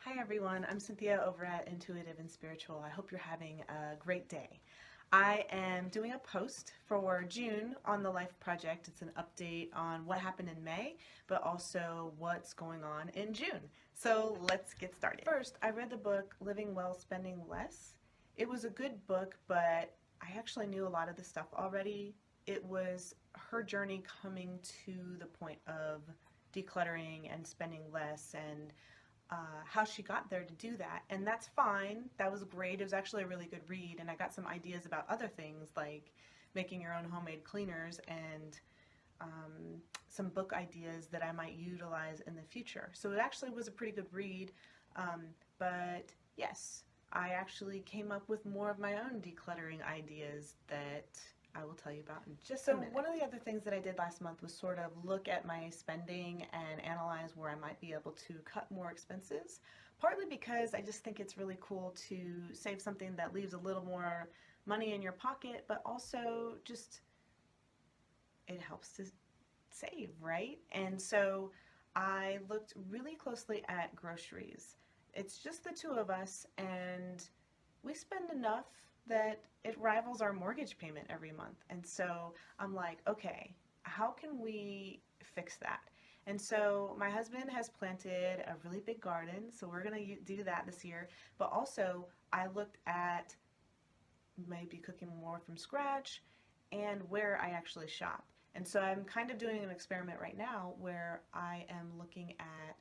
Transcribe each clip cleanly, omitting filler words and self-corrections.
Hi everyone, I'm Cynthia over at Intuitive and Spiritual. I hope you're having a great day. I am doing a post for June on the Life Project. It's an update on what happened in May, but also what's going on in June. So let's get started. First, I read the book Living Well, Spending Less. It was a good book, but I actually knew a lot of the stuff already. It was her journey coming to the point of decluttering and spending less and how she got there to do that. And that's fine. That was great. It was actually a really good read. And I got some ideas about other things like making your own homemade cleaners and some book ideas that I might utilize in the future. So it actually was a pretty good read. But yes, I actually came up with more of my own decluttering ideas that I will tell you about in just a minute. One of the other things that I did last month was sort of look at my spending and analyze where I might be able to cut more expenses, partly because I just think it's really cool to save something that leaves a little more money in your pocket, but also just it helps to save, right? And so I looked really closely at groceries. It's just the two of us, and we spend enough that it rivals our mortgage payment every month. And so I'm like, okay, how can we fix that? And so my husband has planted a really big garden, so we're gonna do that this year. But also I looked at maybe cooking more from scratch and where I actually shop. And so I'm kind of doing an experiment right now where I am looking at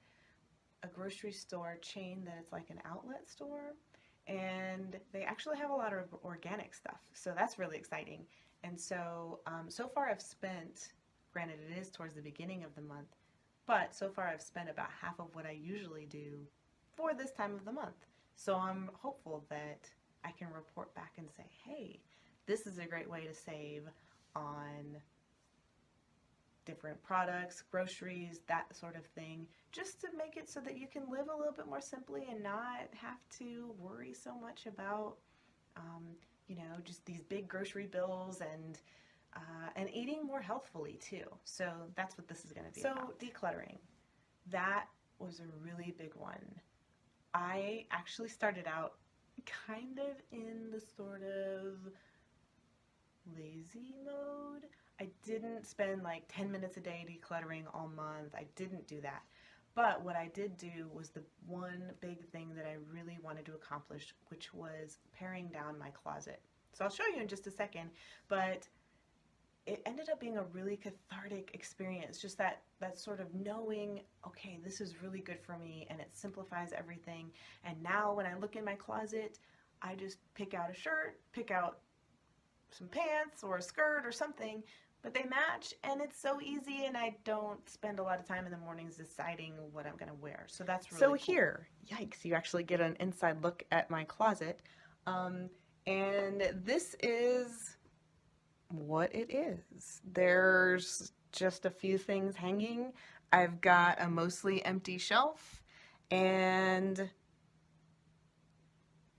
a grocery store chain that it's like an outlet store, and they actually have a lot of organic stuff, so that's really exciting. And so so far I've spent, granted it is towards the beginning of the month, but so far I've spent about half of what I usually do for this time of the month. So I'm hopeful that I can report back and say, hey, this is a great way to save on different products, groceries, that sort of thing, just to make it so that you can live a little bit more simply and not have to worry so much about, just these big grocery bills and eating more healthfully too. So that's what this is going to be about. So decluttering, that was a really big one. I actually started out kind of in the sort of lazy mode. I didn't spend like 10 minutes a day decluttering all month. I didn't do that. But what I did do was the one big thing that I really wanted to accomplish, which was paring down my closet. So I'll show you in just a second, but it ended up being a really cathartic experience. Just that sort of knowing, okay, this is really good for me, and it simplifies everything. And now when I look in my closet, I just pick out a shirt, pick out some pants or a skirt or something, but they match, and it's so easy, and I don't spend a lot of time in the mornings deciding what I'm going to wear. So that's really cool. Here, yikes, you actually get an inside look at my closet. And this is what it is. There's just a few things hanging. I've got a mostly empty shelf, and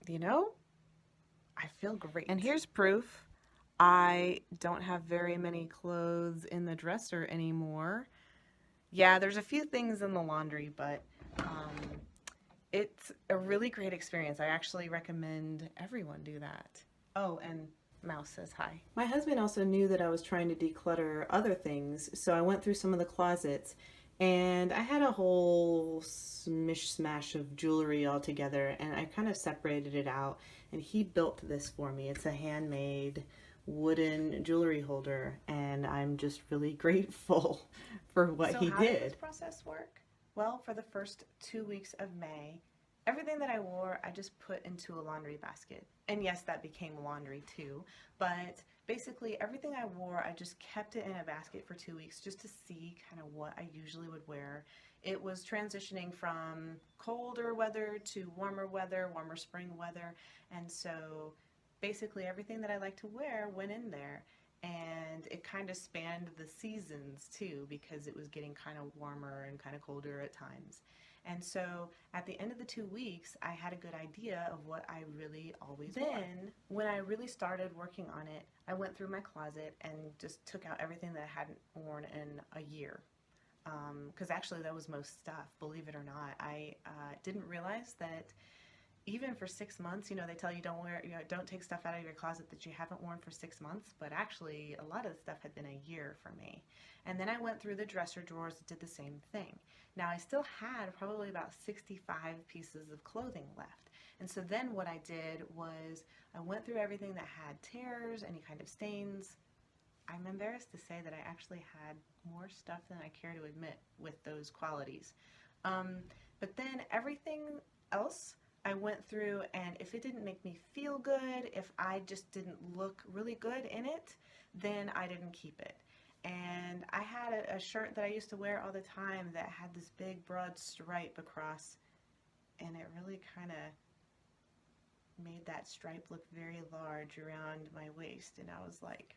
I feel great. And here's proof. I don't have very many clothes in the dresser anymore. Yeah, there's a few things in the laundry, but it's a really great experience. I actually recommend everyone do that. Oh, and Mouse says hi. My husband also knew that I was trying to declutter other things, so I went through some of the closets, and I had a whole smash of jewelry all together, and I kind of separated it out, and he built this for me. It's a handmade wooden jewelry holder, and I'm just really grateful for what he did. So how did this process work? Well, for the first 2 weeks of May, everything that I wore, I just put into a laundry basket. And yes, that became laundry too, but basically everything I wore, I just kept it in a basket for 2 weeks just to see kind of what I usually would wear. It was transitioning from colder weather to warmer weather, warmer spring weather, and so basically everything that I like to wear went in there, and it kind of spanned the seasons too, because it was getting kind of warmer and kind of colder at times. And so at the end of the 2 weeks, I had a good idea of what I really always wore. Then when I really started working on it, I went through my closet and just took out everything that I hadn't worn in a year. because actually that was most stuff, believe it or not. I didn't realize that even for 6 months, they tell you don't take stuff out of your closet that you haven't worn for 6 months, but actually a lot of the stuff had been a year for me. And then I went through the dresser drawers and did the same thing. Now I still had probably about 65 pieces of clothing left. And so then what I did was I went through everything that had tears, any kind of stains. I'm embarrassed to say that I actually had more stuff than I care to admit with those qualities. But then everything else I went through, and if it didn't make me feel good, if I just didn't look really good in it, then I didn't keep it. And I had a shirt that I used to wear all the time that had this big broad stripe across, and it really kind of made that stripe look very large around my waist, and I was like,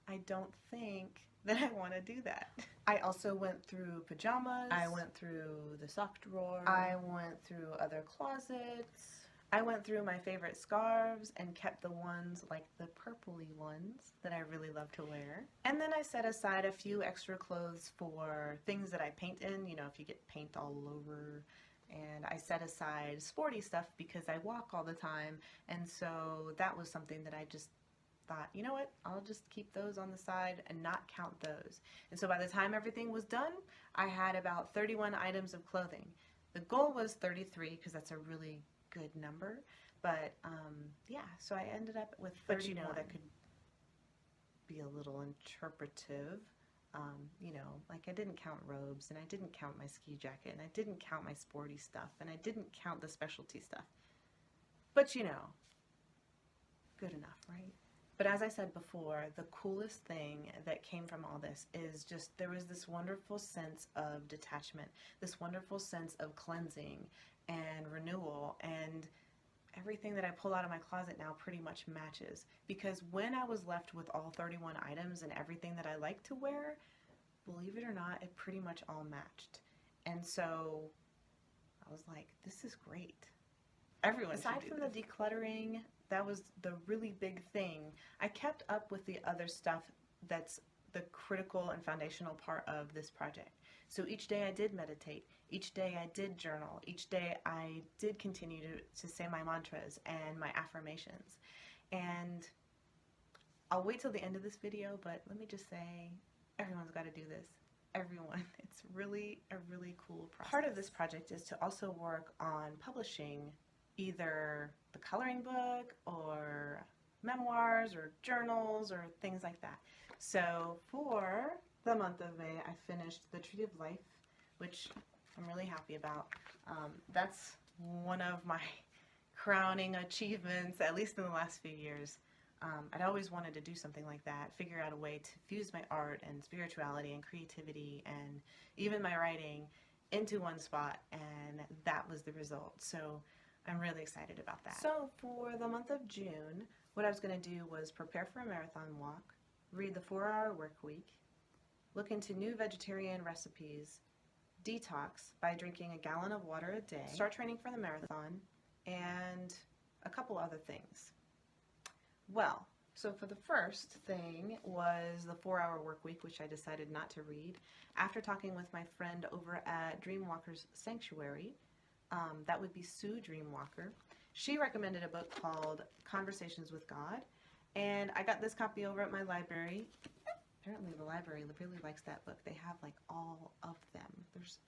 I don't think that I want to do that. I also went through pajamas. I went through the sock drawer. I went through other closets. I went through my favorite scarves and kept the ones, like the purpley ones, that I really love to wear. And then I set aside a few extra clothes for things that I paint in, if you get paint all over. And I set aside sporty stuff because I walk all the time, and so that was something that I just thought, you know what, I'll just keep those on the side and not count those. And so by the time everything was done, I had about 31 items of clothing. The goal was 33 because that's a really good number, but yeah, so I ended up with 31. But that could be a little interpretive. Like I didn't count robes, and I didn't count my ski jacket, and I didn't count my sporty stuff, and I didn't count the specialty stuff. But good enough, right? But as I said before, the coolest thing that came from all this is just there was this wonderful sense of detachment, this wonderful sense of cleansing and renewal, and everything that I pull out of my closet now pretty much matches. Because when I was left with all 31 items and everything that I like to wear, believe it or not, it pretty much all matched. And so I was like, this is great. Everyone should do this. Aside from the decluttering, that was the really big thing. I kept up with the other stuff that's the critical and foundational part of this project. So each day I did meditate. Each day I did journal. Each day I did continue to say my mantras and my affirmations. And I'll wait till the end of this video, but let me just say, everyone's got to do this. Everyone. It's really a really cool process. Part of this project is to also work on publishing either the coloring book or memoirs or journals or things like that. So for the month of May, I finished The Tree of Life, which I'm really happy about. That's one of my crowning achievements, at least in the last few years. I'd always wanted to do something like that, figure out a way to fuse my art and spirituality and creativity and even my writing into one spot, and that was the result. So I'm really excited about that. So for the month of June, what I was going to do was prepare for a marathon walk, read the 4-Hour Work Week, look into new vegetarian recipes, detox by drinking a gallon of water a day, start training for the marathon, and a couple other things. Well, so for the first thing was the 4-Hour Work Week, which I decided not to read. After talking with my friend over at Dreamwalker's Sanctuary, that would be Sue Dreamwalker, she recommended a book called Conversations with God, and I got this copy over at my library. Apparently the library really likes that book. They have like all of them.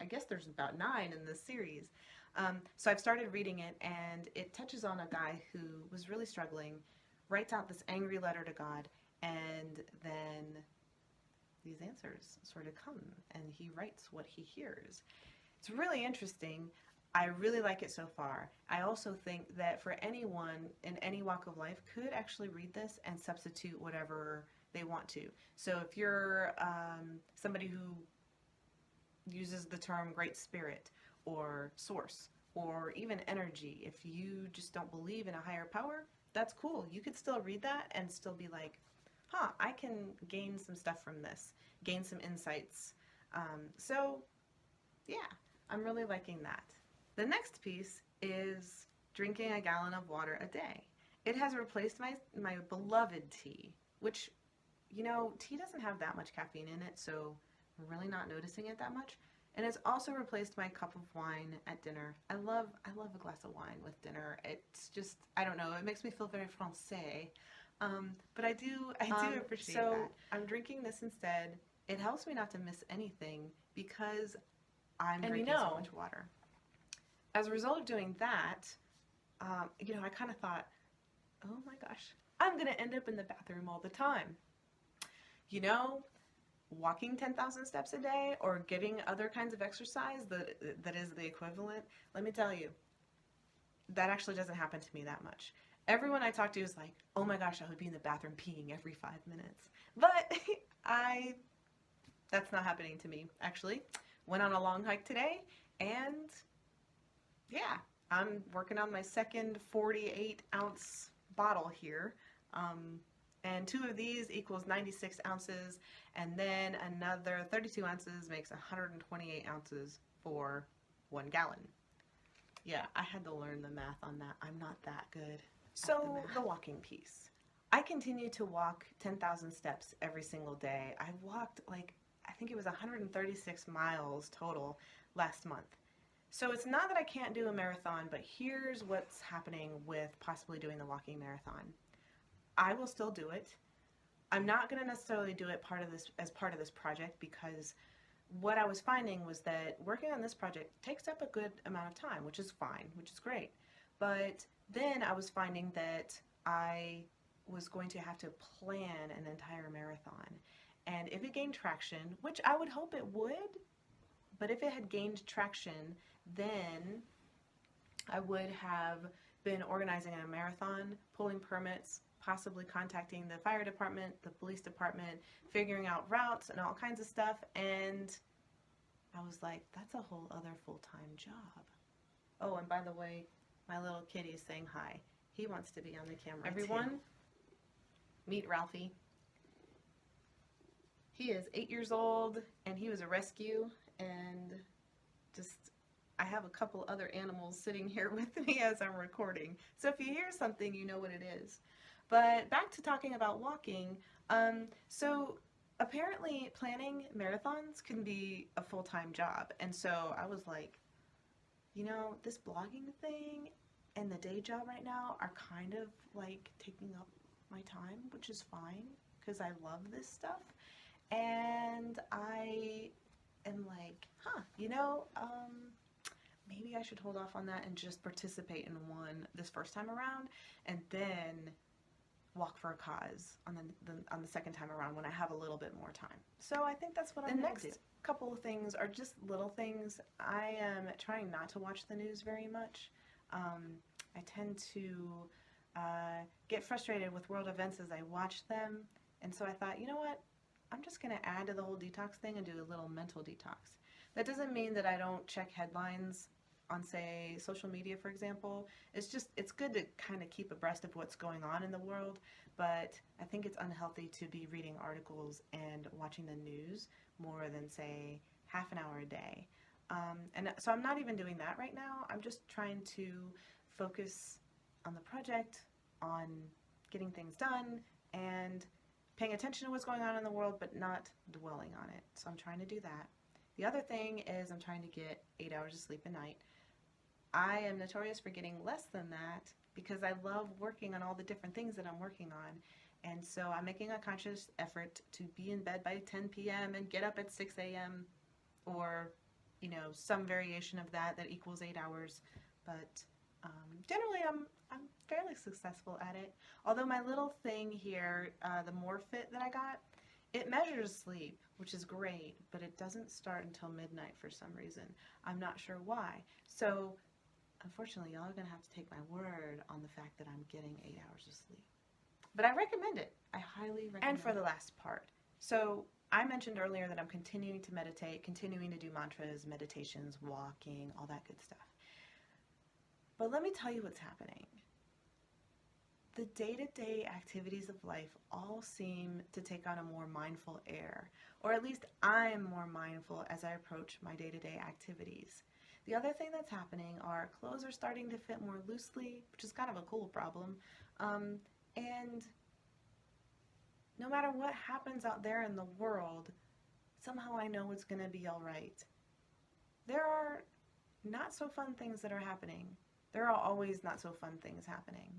I guess there's about 9 in this series. So I've started reading it, and it touches on a guy who was really struggling, writes out this angry letter to God, and then these answers sort of come, and he writes what he hears. It's really interesting. I really like it so far. I also think that for anyone in any walk of life could actually read this and substitute whatever they want to. So if you're somebody who uses the term Great Spirit or Source or even energy, if you just don't believe in a higher power, that's cool. You could still read that and still be like, I can gain some stuff from this, gain some insights. So yeah, I'm really liking that. The next piece is drinking a gallon of water a day. It has replaced my beloved tea, which, tea doesn't have that much caffeine in it, so really not noticing it that much. And it's also replaced my cup of wine at dinner. I love a glass of wine with dinner. It's just, I don't know, it makes me feel very français. But I do appreciate that. So I'm drinking this instead. It helps me not to miss anything because I'm drinking so much water. As a result of doing that, I kind of thought, oh my gosh, I'm going to end up in the bathroom all the time. Walking 10,000 steps a day or getting other kinds of exercise that is the equivalent, let me tell you, that actually doesn't happen to me that much. Everyone I talk to is like, oh my gosh, I would be in the bathroom peeing every 5 minutes. But that's not happening to me, actually. Went on a long hike today, and yeah, I'm working on my second 48-ounce bottle here. And 2 of these equals 96 ounces, and then another 32 ounces makes 128 ounces for 1 gallon. Yeah, I had to learn the math on that. I'm not that good. So the walking piece. I continue to walk 10,000 steps every single day. I walked I think it was 136 miles total last month. So it's not that I can't do a marathon, but here's what's happening with possibly doing the walking marathon. I will still do it. I'm not going to necessarily do it as part of this project, because what I was finding was that working on this project takes up a good amount of time, which is fine, which is great. But then I was finding that I was going to have to plan an entire marathon. And if it gained traction, which I would hope it would, but if it had gained traction, then I would have been organizing a marathon, pulling permits, possibly contacting the fire department, the police department, figuring out routes and all kinds of stuff. And I was like, that's a whole other full-time job. Oh, and by the way, my little kitty is saying hi. He wants to be on the camera. Everyone, meet Ralphie. He is 8 years old, and he was a rescue, and I have a couple other animals sitting here with me as I'm recording. So if you hear something, you know what it is. But back to talking about walking. So apparently planning marathons can be a full-time job. And so I was like, this blogging thing and the day job right now are kind of like taking up my time, which is fine because I love this stuff. And I am like, maybe I should hold off on that and just participate in one this first time around, and then walk for a cause on the second time around when I have a little bit more time. So I think that's what I'm going to do. The next couple of things are just little things. I am trying not to watch the news very much. I tend to get frustrated with world events as I watch them, and so I thought, you know what? I'm just going to add to the whole detox thing and do a little mental detox. That doesn't mean that I don't check headlines on, say, social media, for example. It's good to kind of keep abreast of what's going on in the world, but I think it's unhealthy to be reading articles and watching the news more than, say, half an hour a day. And so I'm not even doing that right now. I'm just trying to focus on the project, on getting things done, and paying attention to what's going on in the world, but not dwelling on it. So I'm trying to do that. The other thing is I'm trying to get 8 hours of sleep a night. I am notorious for getting less than that because I love working on all the different things that I'm working on. And so I'm making a conscious effort to be in bed by 10 p.m. and get up at 6 a.m. or, some variation of that equals 8 hours. But generally I'm fairly successful at it. Although my little thing here, the MoreFit that I got, it measures sleep, which is great, but it doesn't start until midnight for some reason. I'm not sure why. So unfortunately, y'all are going to have to take my word on the fact that I'm getting 8 hours of sleep. But I recommend it. I highly recommend it. And for the last part. So I mentioned earlier that I'm continuing to meditate, continuing to do mantras, meditations, walking, all that good stuff. But let me tell you what's happening. The day-to-day activities of life all seem to take on a more mindful air, or at least I'm more mindful as I approach my day-to-day activities. The other thing that's happening are clothes are starting to fit more loosely, which is kind of a cool problem, and no matter what happens out there in the world, somehow I know it's going to be all right. There are not so fun things that are happening. There are always not so fun things happening.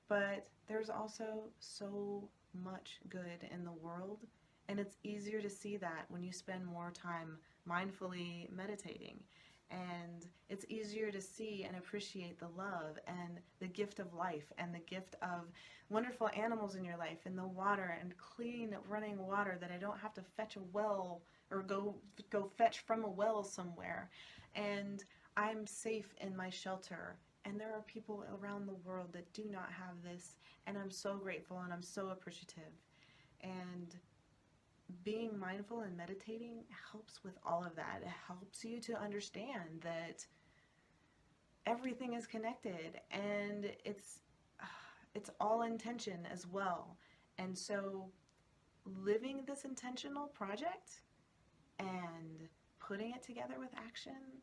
But there's also so much good in the world, and it's easier to see that when you spend more time mindfully meditating. And it's easier to see and appreciate the love and the gift of life and the gift of wonderful animals in your life and the water and clean running water that I don't have to fetch a well or go fetch from a well somewhere. And I'm safe in my shelter. And there are people around the world that do not have this, and I'm so grateful and I'm so appreciative. And being mindful and meditating helps with all of that. It helps you to understand that everything is connected, and it's all intention as well. And so living this intentional project and putting it together with action,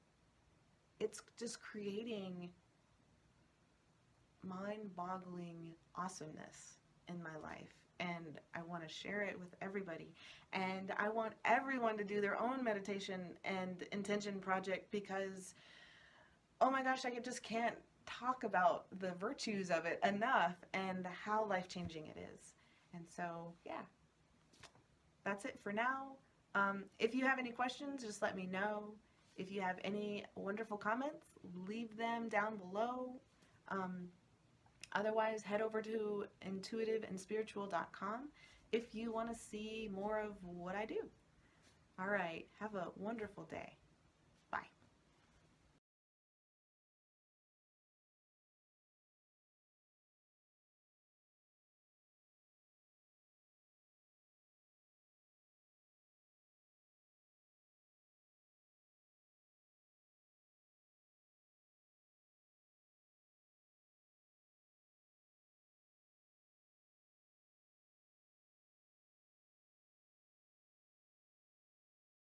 it's just creating mind-boggling awesomeness in my life, and I want to share it with everybody. And I want everyone to do their own meditation and intention project, because oh my gosh, I just can't talk about the virtues of it enough and how life-changing it is. And so yeah, that's it for now. If you have any questions, just let me know. If you have any wonderful comments, leave them down below. Otherwise, head over to intuitiveandspiritual.com if you want to see more of what I do. All right, have a wonderful day.